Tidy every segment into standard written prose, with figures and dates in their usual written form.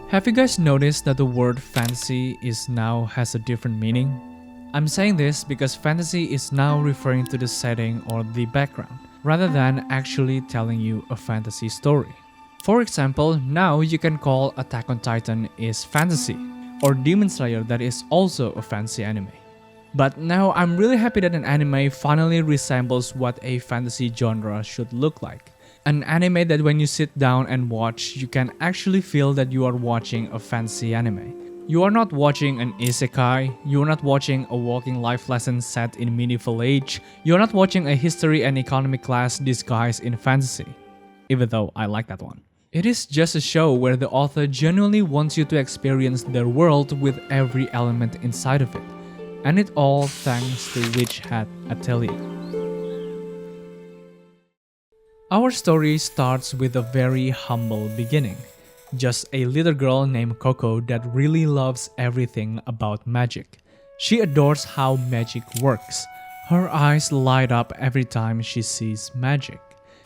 Have you guys noticed that the word fantasy now has a different meaning? I'm saying this because fantasy is now referring to the setting or the background, rather than actually telling you a fantasy story. For example, now you can call Attack on Titan is fantasy, or Demon Slayer that is also a fantasy anime. But now I'm really happy that an anime finally resembles what a fantasy genre should look like. An anime that when you sit down and watch, you can actually feel that you are watching a fantasy anime. You are not watching an isekai, you are not watching a walking life lesson set in medieval age, you are not watching a history and economic class disguised in fantasy. Even though I like that one. It is just a show where the author genuinely wants you to experience their world with every element inside of it. And it all thanks to Witch Hat Atelier. Our story starts with a very humble beginning. Just a little girl named Coco that really loves everything about magic. She adores how magic works. Her eyes light up every time she sees magic.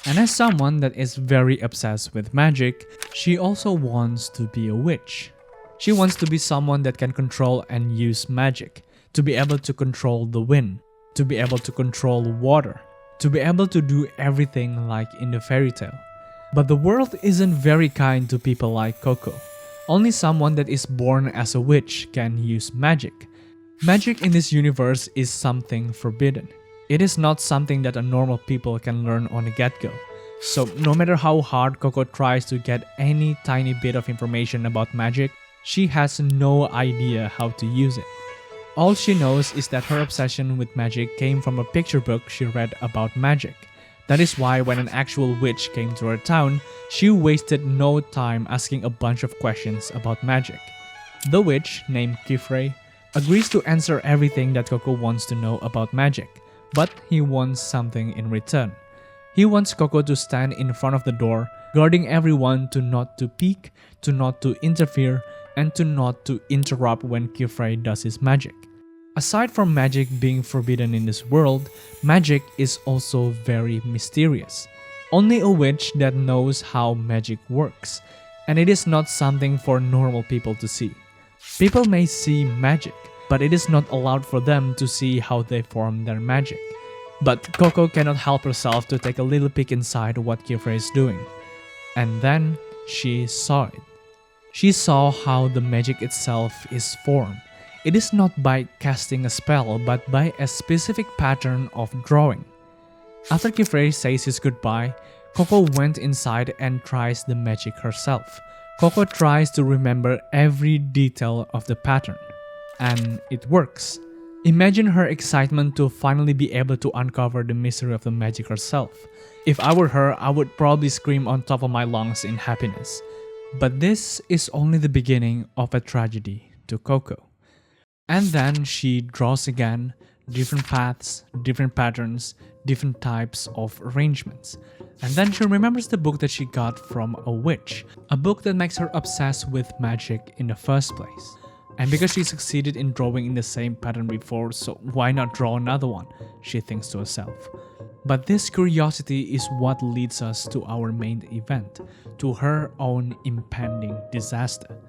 And as someone that is very obsessed with magic, she also wants to be a witch. She wants to be someone that can control and use magic, to be able to control the wind, to be able to control water, to be able to do everything like in the fairy tale. But the world isn't very kind to people like Coco. Only someone that is born as a witch can use magic. Magic in this universe is something forbidden. It is not something that a normal people can learn on the get-go. So no matter how hard Coco tries to get any tiny bit of information about magic, she has no idea how to use it. All she knows is that her obsession with magic came from a picture book she read about magic. That is why when an actual witch came to her town, she wasted no time asking a bunch of questions about magic. The witch, named Kifrey, agrees to answer everything that Coco wants to know about magic, but he wants something in return. He wants Coco to stand in front of the door, guarding everyone to not to peek, to not to interfere, and to not to interrupt when Kifrey does his magic. Aside from magic being forbidden in this world, magic is also very mysterious. Only a witch that knows how magic works, and it is not something for normal people to see. People may see magic, but it is not allowed for them to see how they form their magic. But Coco cannot help herself to take a little peek inside what Kifrey is doing. And then she saw it. She saw how the magic itself is formed. It is not by casting a spell, but by a specific pattern of drawing. After Kifrey says his goodbye, Coco went inside and tries the magic herself. Coco tries to remember every detail of the pattern. And it works. Imagine her excitement to finally be able to uncover the mystery of the magic herself. If I were her, I would probably scream on top of my lungs in happiness. But this is only the beginning of a tragedy to Coco. And then she draws again, different paths, different patterns, different types of arrangements. And then she remembers the book that she got from a witch, a book that makes her obsessed with magic in the first place. And because she succeeded in drawing in the same pattern before, so why not draw another one, she thinks to herself. But this curiosity is what leads us to our main event, to her own impending disaster.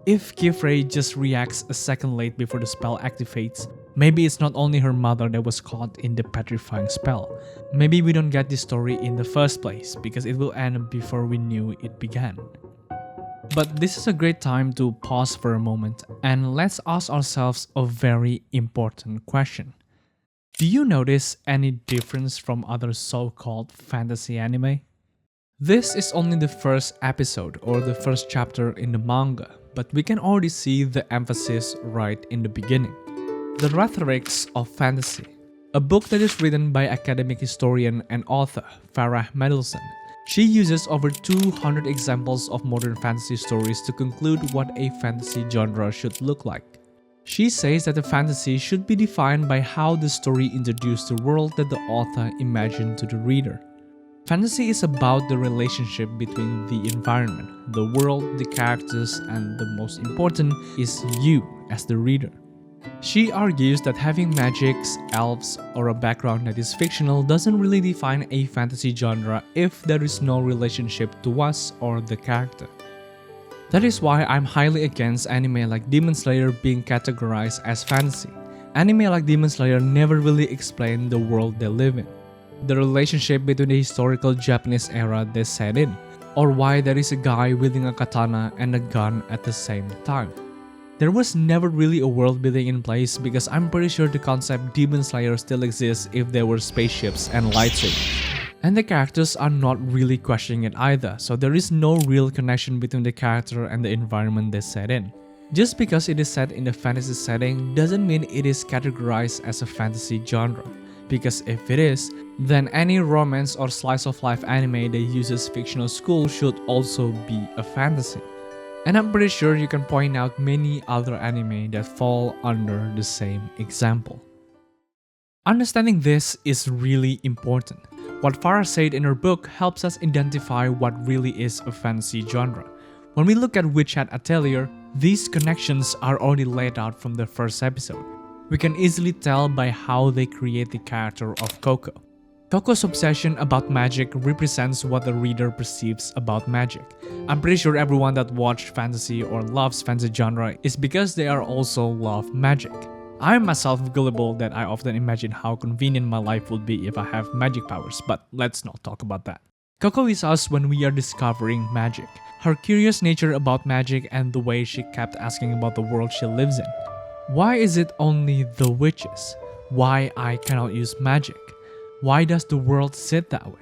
If Kifrey just reacts a second late before the spell activates, maybe it's not only her mother that was caught in the petrifying spell. Maybe we don't get this story in the first place because it will end before we knew it began. But this is a great time to pause for a moment and let's ask ourselves a very important question. Do you notice any difference from other so-called fantasy anime? This is only the first episode or the first chapter in the manga, but we can already see the emphasis right in the beginning. The Rhetorics of Fantasy, a book that is written by academic historian and author Farah Mendelsohn. She uses over 200 examples of modern fantasy stories to conclude what a fantasy genre should look like. She says that a fantasy should be defined by how the story introduced the world that the author imagined to the reader. Fantasy is about the relationship between the environment, the world, the characters, and the most important is you as the reader. She argues that having magics, elves, or a background that is fictional doesn't really define a fantasy genre if there is no relationship to us or the character. That is why I'm highly against anime like Demon Slayer being categorized as fantasy. Anime like Demon Slayer never really explain the world they live in, the relationship between the historical Japanese era they set in, or why there is a guy wielding a katana and a gun at the same time. There was never really a world building in place because I'm pretty sure the concept Demon Slayer still exists if there were spaceships and lightsabers. And the characters are not really questioning it either, so there is no real connection between the character and the environment they set in. Just because it is set in a fantasy setting doesn't mean it is categorized as a fantasy genre, because if it is, then any romance or slice of life anime that uses fictional school should also be a fantasy. And I'm pretty sure you can point out many other anime that fall under the same example. Understanding this is really important. What Farah said in her book helps us identify what really is a fantasy genre. When we look at Witch Hat Atelier, these connections are already laid out from the first episode. We can easily tell by how they create the character of Coco. Coco's obsession about magic represents what the reader perceives about magic. I'm pretty sure everyone that watched fantasy or loves fantasy genre is because they are also love magic. I am myself gullible that I often imagine how convenient my life would be if I have magic powers, but let's not talk about that. Coco is us when we are discovering magic. Her curious nature about magic and the way she kept asking about the world she lives in. Why is it only the witches? Why I cannot use magic? Why does the world sit that way?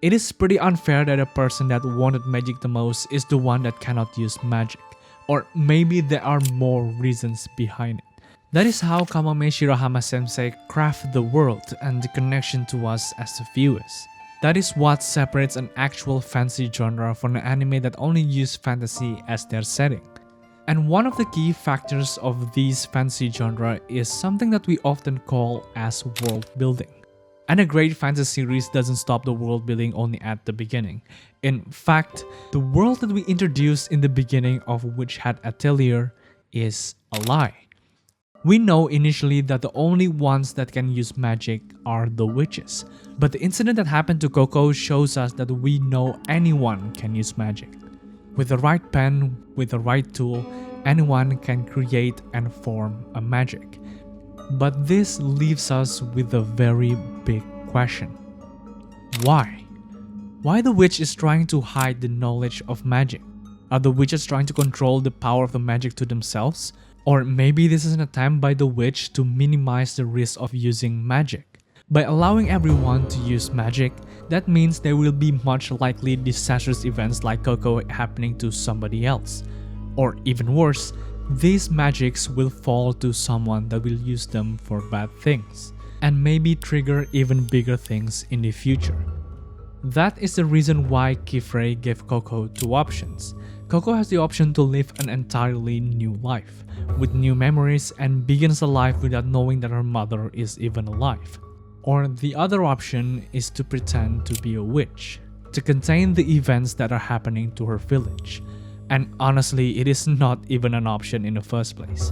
It is pretty unfair that a person that wanted magic the most is the one that cannot use magic. Or maybe there are more reasons behind it. That is how Kamame Shirahama Sensei crafted the world and the connection to us as the viewers. That is what separates an actual fantasy genre from an anime that only use fantasy as their setting. And one of the key factors of these fantasy genre is something that we often call as world building. And a great fantasy series doesn't stop the world building only at the beginning. In fact, the world that we introduced in the beginning of Witch Hat Atelier is a lie. We know initially that the only ones that can use magic are the witches, but the incident that happened to Coco shows us that we know anyone can use magic. With the right pen, with the right tool, anyone can create and form a magic. But this leaves us with a very big question. Why? Why the witch is trying to hide the knowledge of magic? Are the witches trying to control the power of the magic to themselves? Or maybe this is an attempt by the witch to minimize the risk of using magic. By allowing everyone to use magic, that means there will be much likely disastrous events like Coco happening to somebody else. Or even worse, these magics will fall to someone that will use them for bad things, and maybe trigger even bigger things in the future. That is the reason why Kifrey gave Coco two options. Coco has the option to live an entirely new life, with new memories, and begins a life without knowing that her mother is even alive. Or the other option is to pretend to be a witch, to contain the events that are happening to her village. And honestly, it is not even an option in the first place.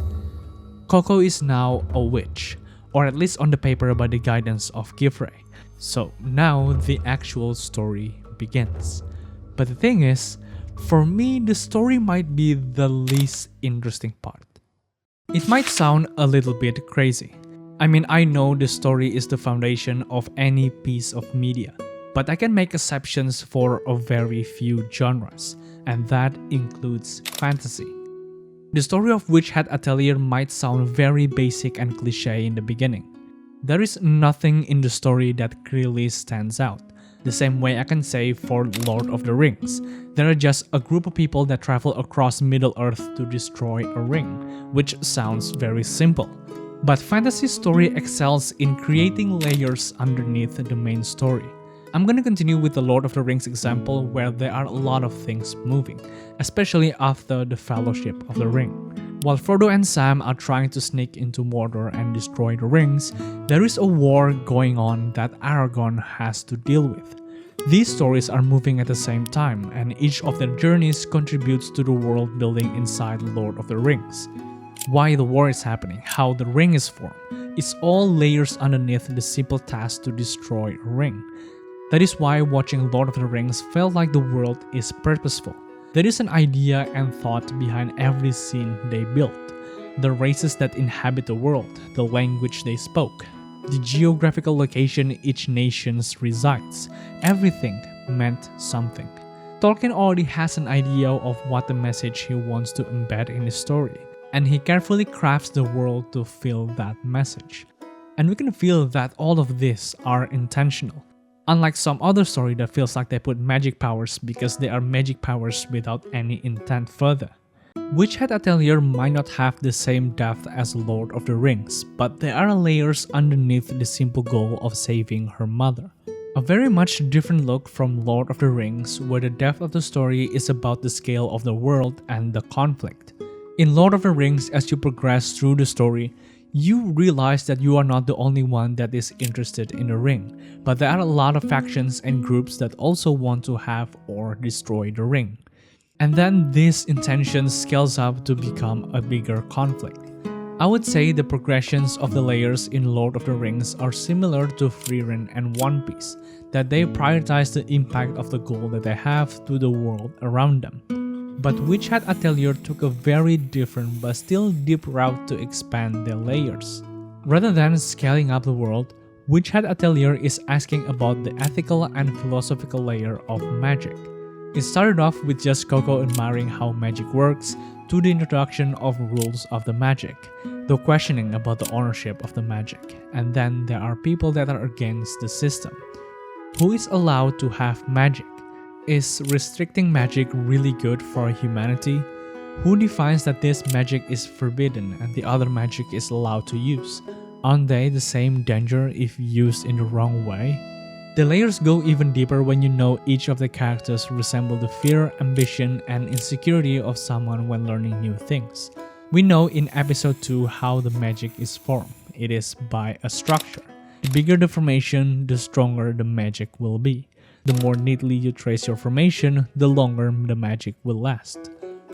Coco is now a witch, or at least on the paper by the guidance of Kifrey. So now the actual story begins. But the thing is, for me, the story might be the least interesting part. It might sound a little bit crazy. I mean, I know the story is the foundation of any piece of media, but I can make exceptions for a very few genres, and that includes fantasy. The story of Witch Hat Atelier might sound very basic and cliche in the beginning. There is nothing in the story that clearly stands out. The same way I can say for Lord of the Rings. There are just a group of people that travel across Middle-earth to destroy a ring, which sounds very simple. But fantasy story excels in creating layers underneath the main story. I'm gonna continue with the Lord of the Rings example where there are a lot of things moving, especially after the Fellowship of the Ring. While Frodo and Sam are trying to sneak into Mordor and destroy the rings, there is a war going on that Aragorn has to deal with. These stories are moving at the same time, and each of their journeys contributes to the world building inside Lord of the Rings. Why the war is happening, how the ring is formed, it's all layers underneath the simple task to destroy a ring. That is why watching Lord of the Rings felt like the world is purposeful. There is an idea and thought behind every scene they built. The races that inhabit the world, the language they spoke, the geographical location each nation resides, everything meant something. Tolkien already has an idea of what the message he wants to embed in his story, and he carefully crafts the world to fill that message. And we can feel that all of this are intentional. Unlike some other story that feels like they put magic powers because they are magic powers without any intent further. Witch Hat Atelier might not have the same depth as Lord of the Rings, but there are layers underneath the simple goal of saving her mother. A very much different look from Lord of the Rings, where the depth of the story is about the scale of the world and the conflict. In Lord of the Rings, as you progress through the story, you realize that you are not the only one that is interested in the ring, but there are a lot of factions and groups that also want to have or destroy the ring. And then this intention scales up to become a bigger conflict. I would say the progressions of the layers in Lord of the Rings are similar to Frieren and One Piece, that they prioritize the impact of the goal that they have to the world around them. But Witch Hat Atelier took a very different but still deep route to expand their layers. Rather than scaling up the world, Witch Hat Atelier is asking about the ethical and philosophical layer of magic. It started off with just Coco admiring how magic works, to the introduction of rules of the magic, the questioning about the ownership of the magic, and then there are people that are against the system. Who is allowed to have magic? Is restricting magic really good for humanity? Who defines that this magic is forbidden and the other magic is allowed to use? Aren't they the same danger if used in the wrong way? The layers go even deeper when you know each of the characters resemble the fear, ambition, and insecurity of someone when learning new things. We know in episode 2 how the magic is formed. It is by a structure. The bigger the formation, the stronger the magic will be. The more neatly you trace your formation, the longer the magic will last.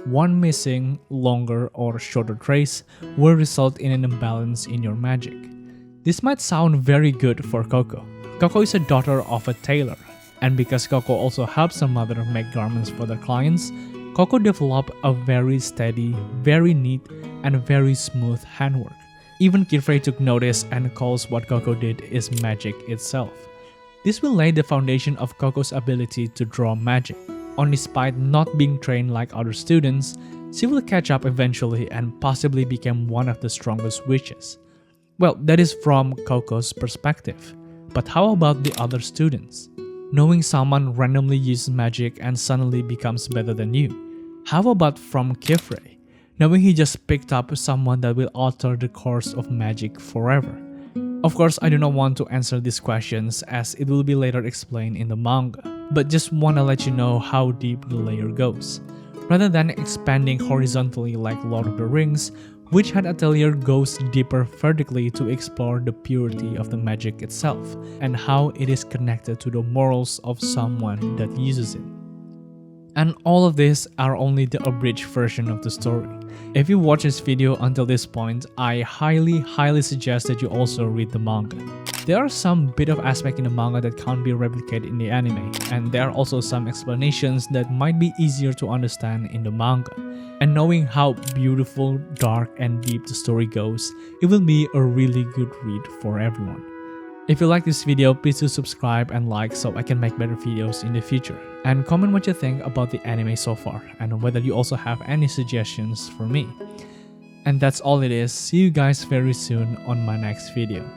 One missing, longer or shorter trace will result in an imbalance in your magic. This might sound very good for Coco. Coco is a daughter of a tailor, and because Coco also helps her mother make garments for their clients, Coco developed a very steady, very neat, and very smooth handwork. Even Kifrey took notice and calls what Coco did is magic itself. This will lay the foundation of Coco's ability to draw magic. And despite not being trained like other students, she will catch up eventually and possibly become one of the strongest witches. Well, that is from Coco's perspective. But how about the other students? Knowing someone randomly uses magic and suddenly becomes better than you. How about from Kifrey? Knowing he just picked up someone that will alter the course of magic forever. Of course, I do not want to answer these questions as it will be later explained in the manga, but just wanna let you know how deep the layer goes. Rather than expanding horizontally like Lord of the Rings, Witch Hat Atelier goes deeper vertically to explore the purity of the magic itself and how it is connected to the morals of someone that uses it. And all of these are only the abridged version of the story. If you watch this video until this point, I highly suggest that you also read the manga. There are some bit of aspect in the manga that can't be replicated in the anime, and there are also some explanations that might be easier to understand in the manga. And knowing how beautiful, dark, and deep the story goes, it will be a really good read for everyone. If you like this video, please do subscribe and like so I can make better videos in the future. And comment what you think about the anime so far, and whether you also have any suggestions for me. And that's all it is. See you guys very soon on my next video.